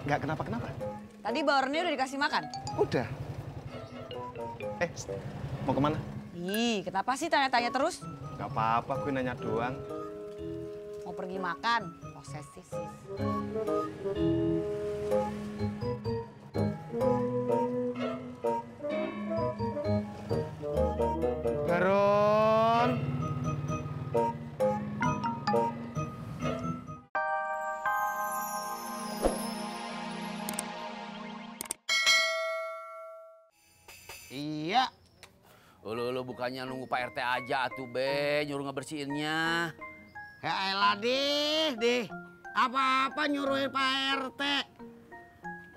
Nggak kenapa-kenapa. Tadi bawarannya udah dikasih makan? Udah. Mau kemana? Ih, kenapa sih tanya-tanya terus? Nggak apa-apa, gue nanya doang. Mau pergi makan? Posesif. Baron. Iya. Lu bukannya nunggu Pak RT aja atuh, Be, nyuruh ngebersihinnya. Ya elah, Dih. Apa-apa nyuruhin Pak RT.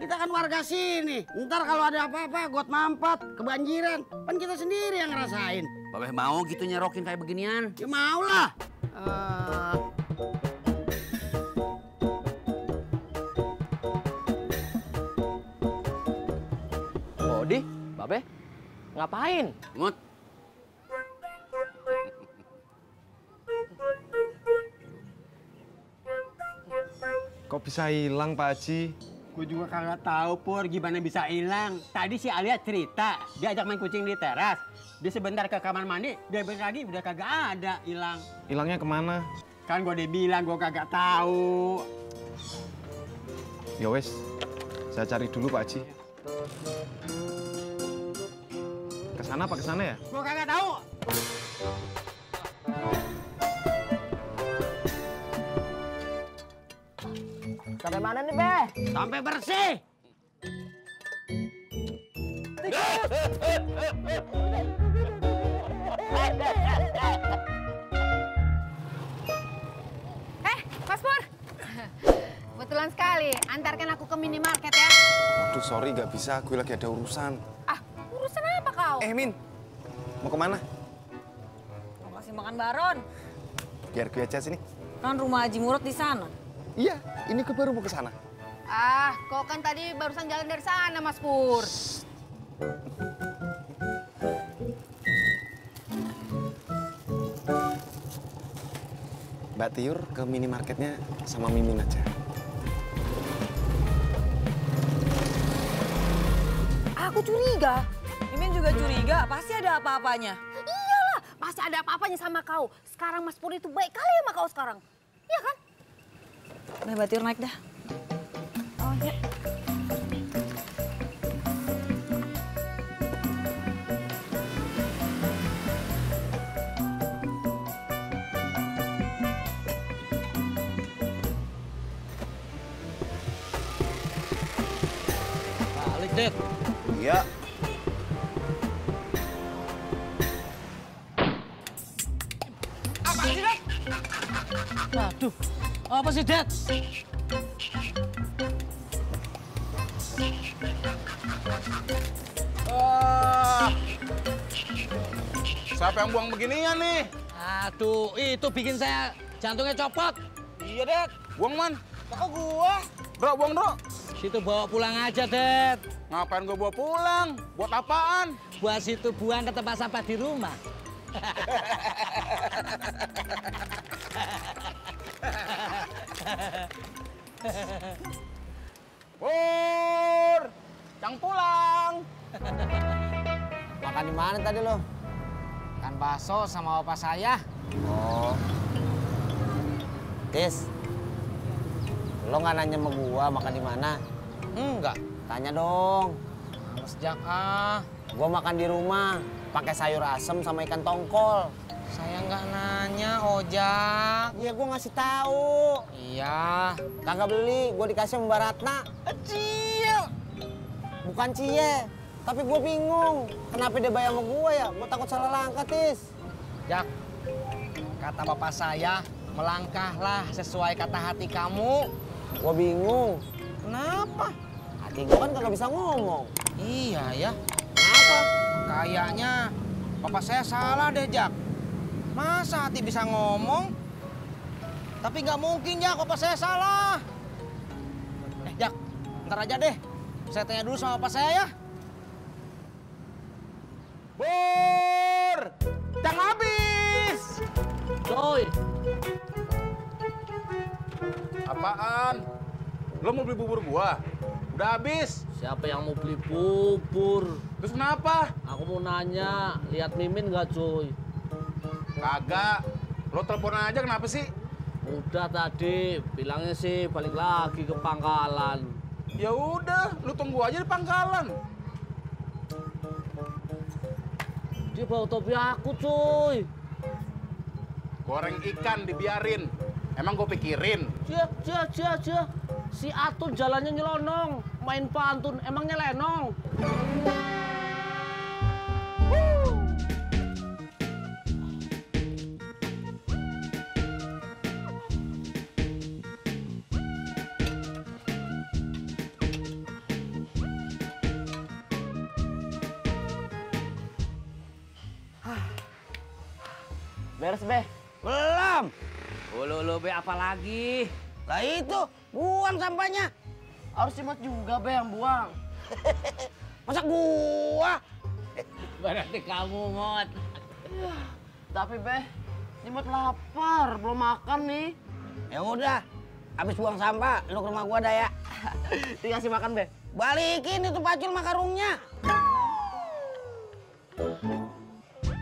Kita kan warga sini. Ntar kalau ada apa-apa, got mampet, kebanjiran. Kan kita sendiri yang ngerasain. Babeh mau gitu nyerokin kayak beginian? Ya mau lah. Odi, Babe, ngapain? Mut. Kok bisa hilang, Pak Haji? Gue juga kagak tahu Pur gimana bisa hilang. Tadi si Alia cerita dia ajak main kucing di teras. Dia sebentar ke kamar mandi, dia balik lagi udah kagak ada hilang. Hilangnya kemana? Kan gue udah bilang gue kagak tahu. Ya wes, saya cari dulu Pak Haji. Kesana apa kesana ya? Gue kagak tahu. Sampai mana nih, Be? Sampai bersih. Mas Pur. Kebetulan sekali, antarkan aku ke minimarket ya. Waduh, sorry nggak bisa. Gue lagi ada urusan. Ah, urusan apa kau? Min, mau kemana? Mau kasih makan Baron. Biar gue aja sini. Kan rumah Haji Murad di sana. Iya, ini gue baru mau ke sana. Ah, kau kan tadi barusan jalan dari sana, Mas Pur. Mbak Tiur ke minimarketnya sama Mimin aja. Aku curiga. Mimin juga curiga, pasti ada apa-apanya. Iyalah, pasti ada apa-apanya sama kau. Sekarang Mas Pur itu baik kali sama kau sekarang. Iya kan? Udah, Mbak Tiur naik dah. Oh, ya. Balik, Det. Iya. Apa sih, Det? Waduh, apa sih, Det? Siapa yang buang beginian nih? Aduh, itu bikin saya jantungnya copot. Iya, Det. Buang, Man. Kok gua? Bro, buang, Bro. Situ bawa pulang aja, Det. Ngapain gua bawa pulang? Buat apaan? Buat situ buang ke tempat sampah di rumah. Pur! Cang pulang! Makan di mana tadi lo? Kan bakso sama opa saya. Oh. Tis, lo nggak nanya sama gua makan di mana? Enggak. Tanya dong. Males Jak ah. Gua makan di rumah, pakai sayur asem sama ikan tongkol. Saya nggak nanya, Ojak. Iya, gua ngasih tahu. Iya. Kagak beli, gua dikasih sama Mbak Ratna. Cie. Bukan cie, tapi gua bingung. Kenapa dia bayar sama gua ya? Gua takut salah langkah, Tis. Jak, kata bapak saya, melangkahlah sesuai kata hati kamu. Gua bingung. Kenapa? Hati gua kan kagak bisa ngomong. Iya ya. Kenapa? Kayaknya bapak saya salah deh, Jak. Masa hati bisa ngomong? Tapi nggak mungkin, Jak, bapak saya salah. Jak, ntar aja deh. Saya tanya dulu sama bapak saya ya. Pur! Cang habis! Coy. Apaan? Lo mau beli bubur gua? Udah habis. Siapa yang mau beli bubur? Terus kenapa? Aku mau nanya, lihat Mimin nggak cuy? Kagak. Lo telepon aja kenapa sih? Udah tadi, bilangnya sih balik lagi ke pangkalan. Ya udah, lu tunggu aja di pangkalan. Dia bawa topi aku cuy. Goreng ikan dibiarin. Emang gue pikirin. Cia. Si Atun jalannya nyelonong, main pantun, emangnya lenong. Beres, Be. Belum. Ulu Be, apa lagi? Lah itu, buang sampahnya. Harus si Mot juga, Be, yang buang. Masa gua? Berarti kamu, Mot. Tapi, Be, si Mot lapar, belum makan nih. Ya udah, habis buang sampah, lu ke rumah gua dah ya. Dikasih makan, Be. Balikin itu pacul sama karungnya.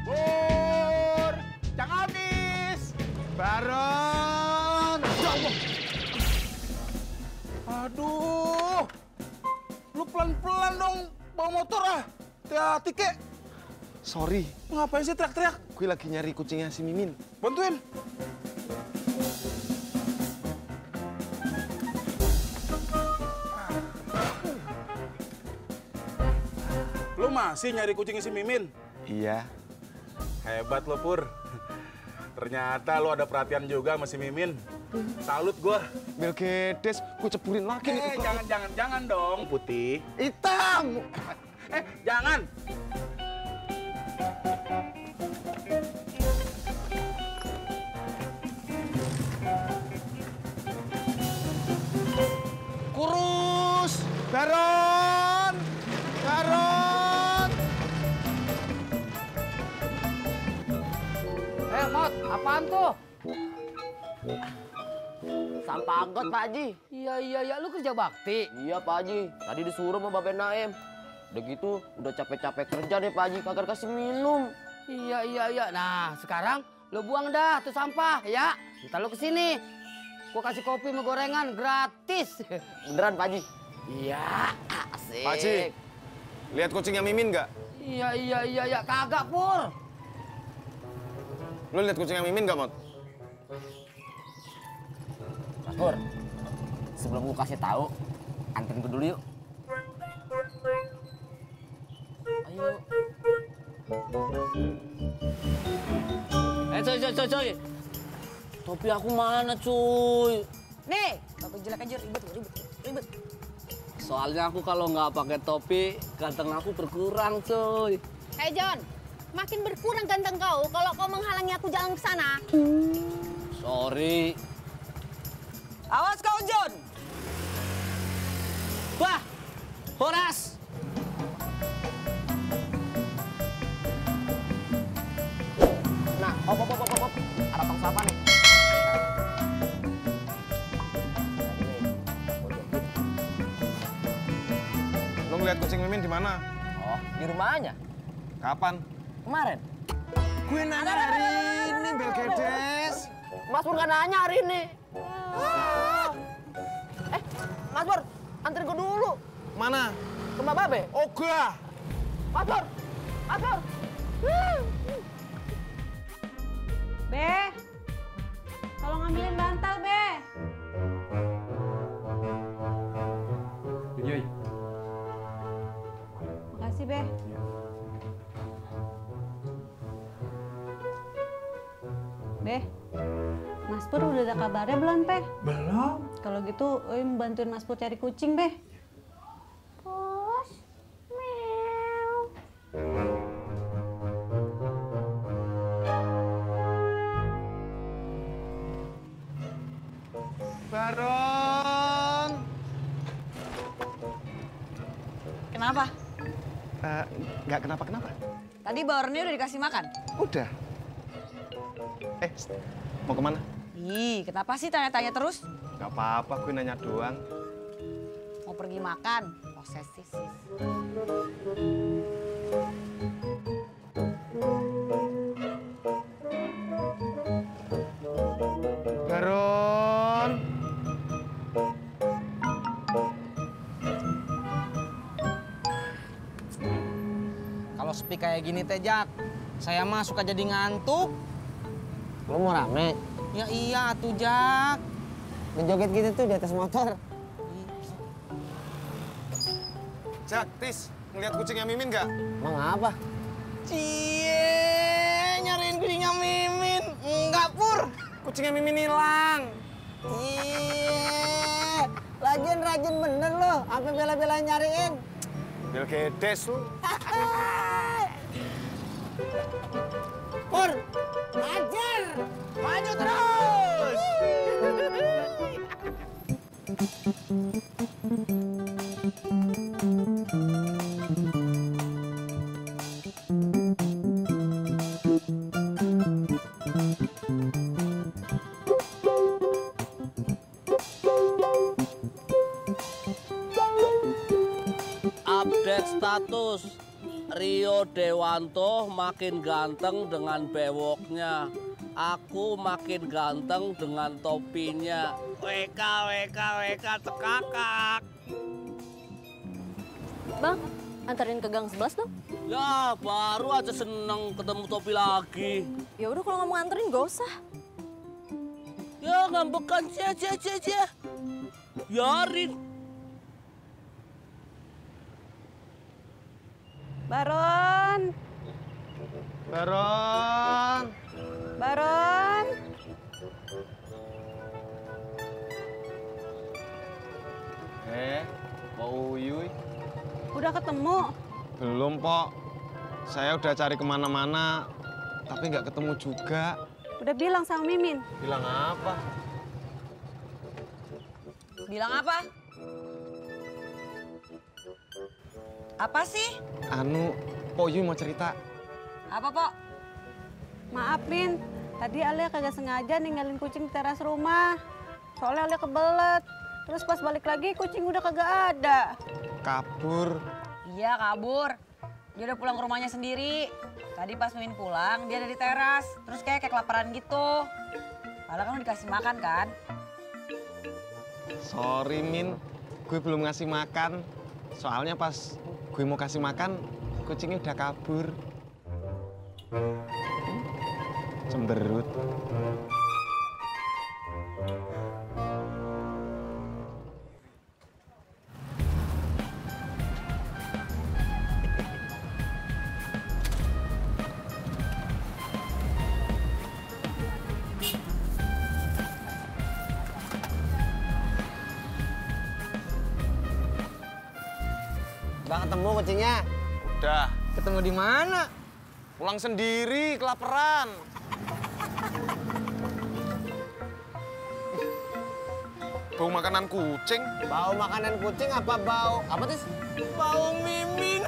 Pur, jangan habis. Baron. Aduh. Lu pelan-pelan dong bawa motor ah. Hati-hati kek. Sorry, Ngapain sih teriak-teriak? gue lagi nyari kucingnya si Mimin. Bantuin. Lu masih nyari kucingnya si Mimin? Iya, Hebat lo, Pur. Ternyata lo ada perhatian juga sama si Mimin. Salut gua. Bel Gedes, gue ceburin lagi nih. Jangan dong, Putih. Hitam! Jangan. Kurus! Baron! Baron! Mot, apaan tuh? Sampah angkot, Pak Haji. Iya, lu kerja bakti. Iya, Pak Haji. Tadi disuruh sama Bapak Naim. Udah gitu, udah capek-capek kerja deh, Pak Haji. Kagak kasih minum. Iya. Nah, sekarang lu buang dah tuh sampah, ya. Ntar lu kesini. Gua kasih kopi sama gorengan gratis. Beneran, Pak Haji? Iya, asik. Pak Haji, lihat kucingnya Mimin nggak? Iya. Kagak, Pur. Lu lihat kucingnya Mimin nggak, Mot? Mas Pur, sebelum lu kasih tahu, anterin gue dulu yuk. Ayo. Coy. Topi aku mana, cuy? Nih, topi jelek aja ribet. Soalnya aku kalau nggak pakai topi, ganteng aku berkurang cuy. Hei John, makin berkurang ganteng kau kalau kau menghalangi aku jalan ke sana. Sorry. Awas kau, John. Wah, Horas. Nah, op. Ada tong sampah nih. Lu ngeliat kucing Mimin di mana? Oh, di rumahnya. Kapan? Kemarin. Gue nanya hari ini, Bel Gedes. Mas Pur nggak nanya hari ini. Mas Pur, anterin gue dulu. Mana? Ke Mbak Babe. Oga! Mas Pur. Be, tolong ambilin bantal, Be. Yoi. Makasih, Be. Be, Mas Pur udah ada kabarnya belum, Pe? Belum. Kalau gitu, Uim bantuin Mas Pur cari kucing, Be. Pos, meow. Baron! Kenapa? Nggak kenapa-kenapa. Tadi baronnya udah dikasih makan? Udah. Mau kemana? Ih, kenapa sih tanya-tanya terus? Nggak apa-apa, gue nanya doang. pergi makan. Posesif. Baron. Kalau sepi kayak gini teh, Jak, saya mah suka jadi ngantuk. Lu mau rame? Ya iya tuh, Jak. Ngejoget gitu tuh di atas motor. Jak, Tis, ngeliat kucingnya Mimin nggak? Emang apa? Cie, nyariin kucingnya Mimin. Enggak, Pur. Kucingnya Mimin hilang. Iya, lagian rajin bener lo, sampai bela-bela nyariin. Bil gedes lu. Pur, ajar, maju terus. Update status. Rio Dewanto makin ganteng dengan bewoknya. Aku makin ganteng dengan topinya. WK cekakak. Bang, anterin ke gang 11 dong. Ya, baru aja seneng ketemu topi lagi. Ya udah kalau nggak mau nganterin gak usah. Ya, ngambekan cia. Biarin. Baron. Baron. Baron. Pak Uyuy. Udah ketemu? Belum, Pok. Saya udah cari kemana-mana, tapi nggak ketemu juga. Udah bilang sama Mimin. Bilang apa? Bilang apa? Apa sih? Anu, Pak Uyuy mau cerita. Apa, Pok? Maaf, Min. Tadi Alia kagak sengaja ninggalin kucing di teras rumah. Soalnya Alia kebelet. Terus pas balik lagi kucing udah kagak ada. Kabur. Iya, kabur. Dia udah pulang ke rumahnya sendiri. Tadi pas Mimin pulang, dia ada di teras. Terus kayak kelaparan gitu. Padahal kan udah dikasih makan kan? Sorry, Min. Gue belum ngasih makan. Soalnya pas gue mau kasih makan, kucingnya udah kabur. Cemberut. Udah ketemu kucingnya? Udah. Ketemu di mana? Pulang sendiri, kelaparan. Bau makanan kucing. Bau makanan kucing apa bau? Apa tuh? Bau Mimin.